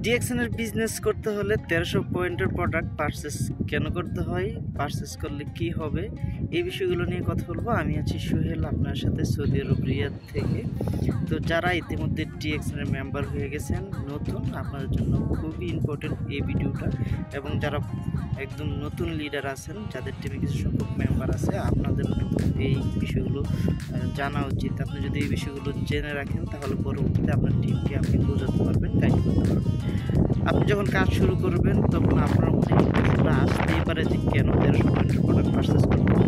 DXN এর business করতে হলে 1300 পয়েন্টের প্রোডাক্ট পারচেস কেন করতে হয়, পারচেস করলে কি হবে, এই বিষয়গুলো নিয়ে কথা বলবো। আমি আছি সোহেল, আপনার সাথে সৌদি আরব রিয়াদ থেকে। তো যারা ইতিমধ্যে ডিএক্সএন এর মেম্বার হয়ে গেছেন, নতুন, আপনাদের জন্য খুবই ইম্পর্টেন্ট এই ভিডিওটা। এবং যারা একদম নতুন লিডার আছেন, যাদের টিমে কিছু সংখ্যক মেম্বার আছে, আপনাদের কিন্তু এই বিষয়গুলো জানা উচিত। আপনি যদি এই বিষয়গুলো জেনে রাখেন তাহলে পরবর্তীতে আপনার টিমকে আপনি বোঝাতে পারবেন, গাইড করতে পারবেন। আপনি যখন কাজ শুরু করবেন তখন আপনার মনে প্রশ্নটা আসতেই পারে যে কেন 1300 পয়েন্টের প্রোডাক্ট পারচেস করতে হবে।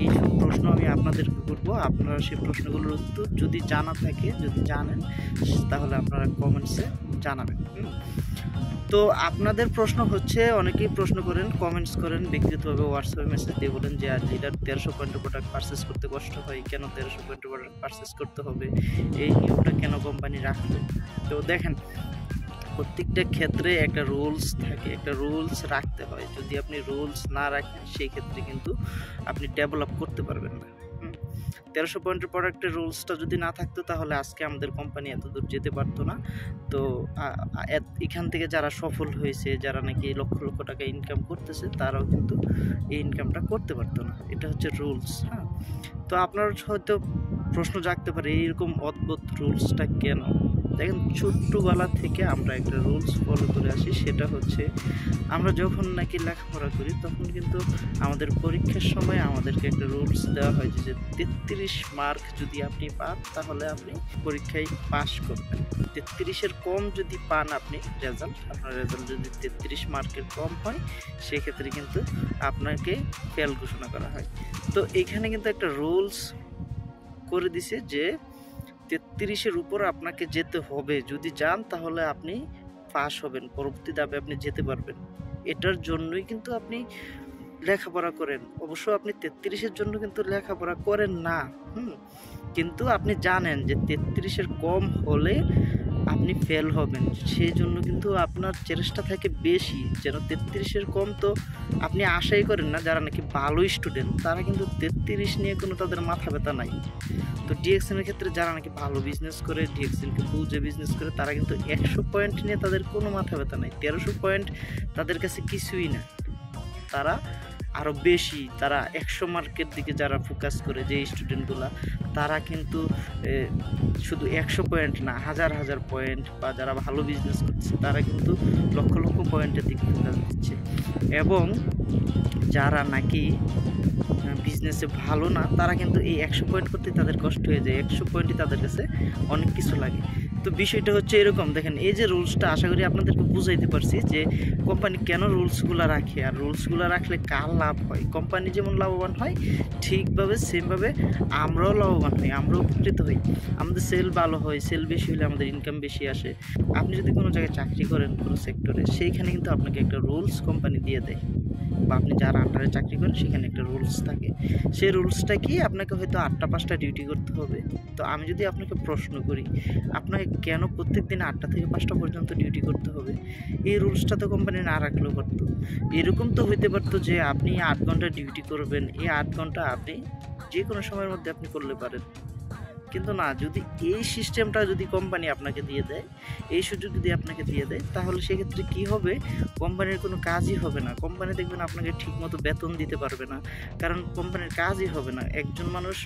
এই সব প্রশ্ন আমি আপনাদেরকে করবো। আপনারা সেই প্রশ্নগুলোর উত্তর যদি জানা থাকে, যদি জানেন, তাহলে আপনারা কমেন্টসে জানাবেন। তো আপনাদের প্রশ্ন হচ্ছে, অনেকেই প্রশ্ন করেন, কমেন্টস করেন, ব্যক্তিগতভাবে হোয়াটসঅ্যাপে মেসেজ দিয়ে বলেন যে লিডার 1300 পয়েন্টের প্রোডাক্ট পারচেস করতে কষ্ট হয়, কেন 1300 পয়েন্টের প্রোডাক্ট পারচেস করতে হবে, এই নিয়মটা কেন কোম্পানি রাখলো। তো দেখেন, প্রত্যেকটা ক্ষেত্রে একটা রুলস থাকে, একটা রুলস রাখতে হয়। যদি আপনি রুলস না রাখেন সেই ক্ষেত্রে কিন্তু আপনি ডেভেলপ করতে পারবেন না। 1300 পয়েন্টের প্রোডাক্টের রুলসটা যদি না থাকতো তাহলে আজকে আমাদের কোম্পানি এত দূর যেতে পারতো না। তো এখান থেকে যারা সফল হয়েছে, যারা নাকি লক্ষ লক্ষ টাকা ইনকাম করতেছে, তারাও কিন্তু এই ইনকামটা করতে পারতো না। এটা হচ্ছে রুলস। হ্যাঁ, তো আপনার হয়তো প্রশ্ন জাগতে পারে এইরকম অদ্ভুত রুলসটা কেন। দেখেন, ছোট্টবেলা থেকে আমরা একটা রুলস ফলো করে আসি, সেটা হচ্ছে আমরা যখন নাকি লেখাপড়া করি তখন কিন্তু আমাদের পরীক্ষার সময় আমাদেরকে একটা রুলস দেওয়া হয় যে 33 মার্ক যদি আপনি পান তাহলে আপনি পরীক্ষায় পাস করবেন। 33-এর কম যদি পান আপনি আপনার রেজাল্ট যদি 33 মার্কের কম হয়, সেক্ষেত্রে কিন্তু আপনাকে ফেল ঘোষণা করা হয়। তো এখানে কিন্তু একটা রুলস করে দিছে যে 33-এর উপর আপনাকে যেতে হবে। যদি যান তাহলে আপনি পাস হবেন, পরবর্তী ধাপে আপনি যেতে পারবেন। এটার জন্যই কিন্তু আপনি লেখাপড়া করেন। অবশ্য আপনি 33-এর জন্য কিন্তু লেখাপড়া করেন না, কিন্তু আপনি জানেন যে 33-এর কম হলে আপনি ফেল হবেন, সেই জন্য কিন্তু আপনার চেষ্টা থাকে বেশি যেন 33-এর কম। তো আপনি আশাই করেন না, যারা নাকি ভালো স্টুডেন্ট তারা কিন্তু 33 নিয়ে কোনো তাদের মাথা ব্যথা নাই। তো ডিএক্সএনের ক্ষেত্রে যারা নাকি ভালো বিজনেস করে, ডিএক্সএনকে বুঝে বিজনেস করে, তারা কিন্তু 100 পয়েন্ট নিয়ে তাদের কোনো মাথা ব্যথা নাই। 1300 পয়েন্ট তাদের কাছে কিছুই না, তারা আরও বেশি, তারা 100 মার্কের দিকে যারা ফোকাস করে, যে স্টুডেন্টগুলা, তারা কিন্তু শুধু 100 পয়েন্ট না, হাজার হাজার পয়েন্ট, বা যারা ভালো বিজনেস করছে তারা কিন্তু লক্ষ লক্ষ পয়েন্টের দিকে ফোকাস দিচ্ছে। এবং যারা নাকি বিজনেসে ভালো না, তারা কিন্তু এই 100 পয়েন্ট করতে তাদের কষ্ট হয়ে যায়। 100 পয়েন্টই তাদের কাছে অনেক কিছু লাগে। তো বিষয়টা হচ্ছে এরকম। দেখেন, এই যে রুলসটা, আশা করি আপনাদেরকে বুঝাইতে পারছি যে কোম্পানি কেন রুলসগুলো রাখে, আর রুলসগুলো রাখলে কার লাভ হয়। কোম্পানি যেমন লাভবান হয়, ঠিকভাবে সেমভাবে আমরাও লাভবান হই, আমরাও উপকৃত হই। আমাদের সেল ভালো হয়, সেল বেশি হলে আমাদের ইনকাম বেশি আসে। আপনি যদি কোনো জায়গায় চাকরি করেন, কোনো সেক্টরে, সেইখানে কিন্তু আপনাকে একটা রুলস কোম্পানি দিয়ে দেয়, বা আপনি যার আন্ডারে চাকরি করেন সেখানে একটা রুলস থাকে। সেই রুলসটা কি, আপনাকে হয়তো 8টা 5টা ডিউটি করতে হবে। তো আমি যদি আপনাকে প্রশ্ন করি, আপনাকে কেন প্রত্যেক দিন 8টা থেকে 5টা পর্যন্ত ডিউটি করতে হবে? এই রুলসটা তো কোম্পানি না রাখলেও পারতো। এরকম তো হইতে পারতো যে আপনি 8 ঘন্টা ডিউটি করবেন, এই 8 ঘন্টা আপনি যে কোনো সময়ের মধ্যে আপনি করলে পারেন। কিন্তু না, যদি এই সিস্টেমটা যদি কোম্পানি আপনাকে দিয়ে দেয়, এই সুযোগ যদি আপনাকে দিয়ে দেয়, তাহলে সেক্ষেত্রে কি হবে, কোম্পানির কোনো কাজই হবে না। কোম্পানি দেখবেন আপনাকে ঠিকমতো বেতন দিতে পারবে না, কারণ কোম্পানির কাজই হবে না। একজন মানুষ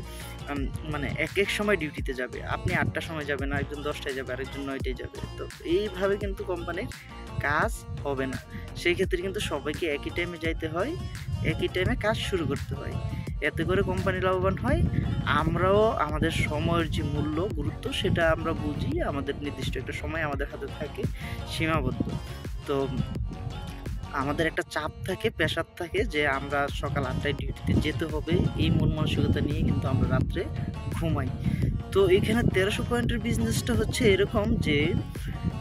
মানে এক এক সময় ডিউটিতে যাবে, আপনি 8টার সময় যাবেন, আরেকজন 10টায় যাবে, আরেকজন 9টায় যাবে। তো এইভাবে কিন্তু কোম্পানির কাজ হবে না। সেই ক্ষেত্রে কিন্তু সবাইকে একই টাইমে যাইতে হয়, একই টাইমে কাজ শুরু করতে হয়। এতে করে কোম্পানি লাভবান হয়, আমরাও আমাদের সময়ের যে মূল্য, গুরুত্ব, সেটা আমরা বুঝি। আমাদের নির্দিষ্ট একটা সময় আমাদের হাতে থাকে, সীমাবদ্ধ। তো আমাদের একটা চাপ থাকে, প্রেশার থাকে যে আমরা সকাল 8টায় ডিউটিতে যেতে হবে, এই মন মানসিকতা নিয়ে কিন্তু আমরা রাত্রে ঘুমাই। তো এখানে 1300 পয়েন্টের বিজনেসটা হচ্ছে এরকম যে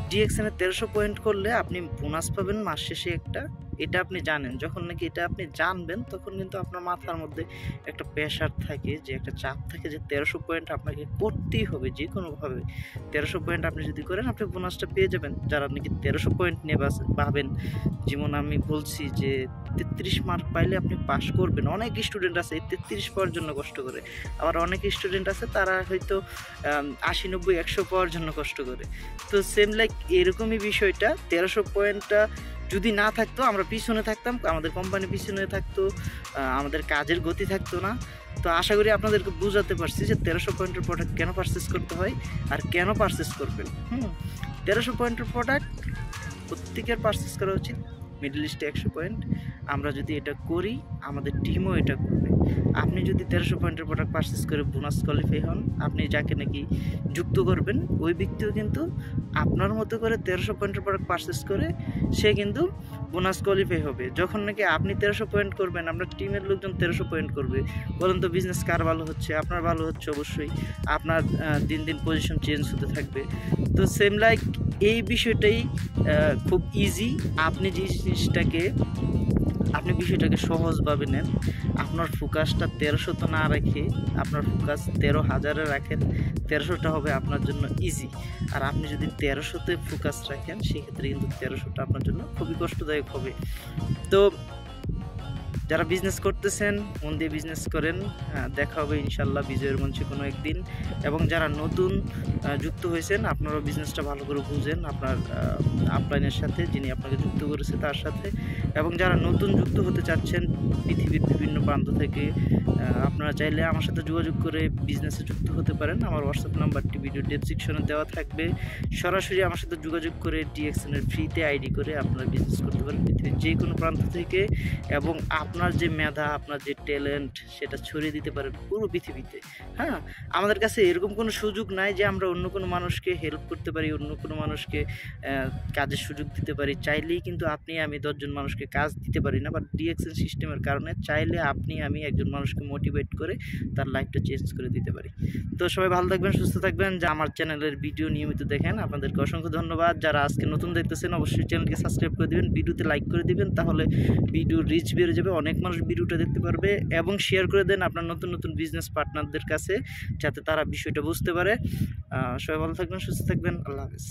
ডিএক্সএনে 1300 পয়েন্ট করলে আপনি বোনাস পাবেন মাস শেষে একটা, এটা আপনি জানেন। যখন নাকি এটা আপনি জানবেন তখন কিন্তু আপনার মাথার মধ্যে একটা প্রেশার থাকে, যে একটা চাপ থাকে যে 1300 পয়েন্ট আপনাকে করতেই হবে যে কোনোভাবে। 1300 পয়েন্ট আপনি যদি করেন আপনি বোনাসটা পেয়ে যাবেন। যারা নাকি 1300 পয়েন্ট নিয়ে ভাবেন, যেমন আমি বলছি যে 33 মার্ক পাইলে আপনি পাস করবেন। অনেক স্টুডেন্ট আছে 33 পাওয়ার জন্য কষ্ট করে, আবার অনেক স্টুডেন্ট আছে তারা হয়তো 80, 90, 100 পাওয়ার জন্য কষ্ট করে। তো সেম লাইক এরকমই বিষয়টা, 1300 পয়েন্টটা যদি না থাকতো, আমরা পিছনে থাকতাম, আমাদের কোম্পানি পিছনে থাকতো, আমাদের কাজের গতি থাকতো না। তো আশা করি আপনাদেরকে বুঝাতে পারছি যে 1300 পয়েন্টের প্রোডাক্ট কেন পারচেস করতে হয় আর কেন পারচেস করবেন। 1300 পয়েন্টের প্রোডাক্ট প্রত্যেকের পারচেস করা উচিত। মিডল ইস্টে 100 পয়েন্ট, আমরা যদি এটা করি আমাদের টিমও এটা করবে। আপনি যদি 1300 পয়েন্টের প্রোডাক্ট পারচেস করে বোনাস কোয়ালিফাই হন, আপনি যাকে নাকি যুক্ত করবেন ওই ব্যক্তিও কিন্তু আপনার মতো করে 1300 পয়েন্টের প্রোডাক্ট পারচেস করে সে কিন্তু বোনাস কোয়ালিফাই হবে। যখন নাকি আপনি 1300 পয়েন্ট করবেন, আপনার টিমের লোকজন 1300 পয়েন্ট করবে, বলেন তো বিজনেস কার ভালো হচ্ছে? আপনার ভালো হচ্ছে অবশ্যই। আপনার দিন দিন পজিশন চেঞ্জ হতে থাকবে। তো সেম লাইক এই বিষয়টাই খুব ইজি। আপনি যে জিনিসটাকে আপনি বিষয়টাকে সহজভাবে নেন, আপনার ফোকাসটা 1300 না রেখে আপনার ফোকাস 13,000-এ রাখেন, 1300টা হবে আপনার জন্য ইজি। আর আপনি যদি 1300-তে ফোকাস রাখেন সেক্ষেত্রে কিন্তু 1300টা আপনার জন্য খুবই কষ্টদায়ক হবে। তো যারা বিজনেস করতেছেন মন দিয়ে বিজনেস করেন, দেখা হবে ইনশাল্লাহ বিজয়ের মঞ্চে কোনো একদিন। এবং যারা নতুন যুক্ত হয়েছেন আপনারাও বিজনেসটা ভালো করে বুঝেন আপনার আপলাইনের সাথে, যিনি আপনাকে যুক্ত করেছে তার সাথে। এবং যারা নতুন যুক্ত হতে চাচ্ছেন পৃথিবীর বিভিন্ন প্রান্ত থেকে, আপনারা চাইলে আমার সাথে যোগাযোগ করে বিজনেসে যুক্ত হতে পারেন। আমার হোয়াটসঅ্যাপ নাম্বারটি ভিডিও ডেসক্রিপশনে দেওয়া থাকবে। সরাসরি আমার সাথে যোগাযোগ করে ডিএক্সএনের ফ্রিতে আইডি করে আপনারা বিজনেস করতে পারেন পৃথিবীর যে কোনো প্রান্ত থেকে। এবং আপনার যে মেধা, আপনার যে ট্যালেন্ট সেটা ছড়িয়ে দিতে পারেন পুরো পৃথিবীতে। আমাদের কাছে এরকম কোনো সুযোগ নাই যে আমরা অন্য কোনো মানুষকে হেল্প করতে পারি, অন্য কোনো মানুষকে কাজের সুযোগ দিতে পারি। চাইলেই কিন্তু আপনি আমি 10 জন মানুষকে কাজ দিতে পারি না, বাট ডিএক্সএন সিস্টেমের কারণে চাইলে আপনি আমি একজন মানুষকে মোটিভেট করে তার লাইফটা চেঞ্জ করে দিতে পারি। তো সবাই ভালো থাকবেন, সুস্থ থাকবেন। যে আমার চ্যানেলের ভিডিও নিয়মিত দেখেন আপনাদেরকে অসংখ্য ধন্যবাদ। যারা আজকে নতুন দেখতেছেন অবশ্যই চ্যানেলকে সাবস্ক্রাইব করে দিবেন, ভিডিওতে লাইক করে দিবেন, তাহলে ভিডিও রিচ বেড়ে যাবে, অনেক মানুষ ভিডিওটা দেখতে পারবে। এবং শেয়ার করে দেন আপনার নতুন নতুন বিজনেস পার্টনারদের কাছে যাতে তারা বিষয়টা বুঝতে পারে। সবাই ভালো থাকবেন, সুস্থ থাকবেন। আল্লাহ হাফেজ।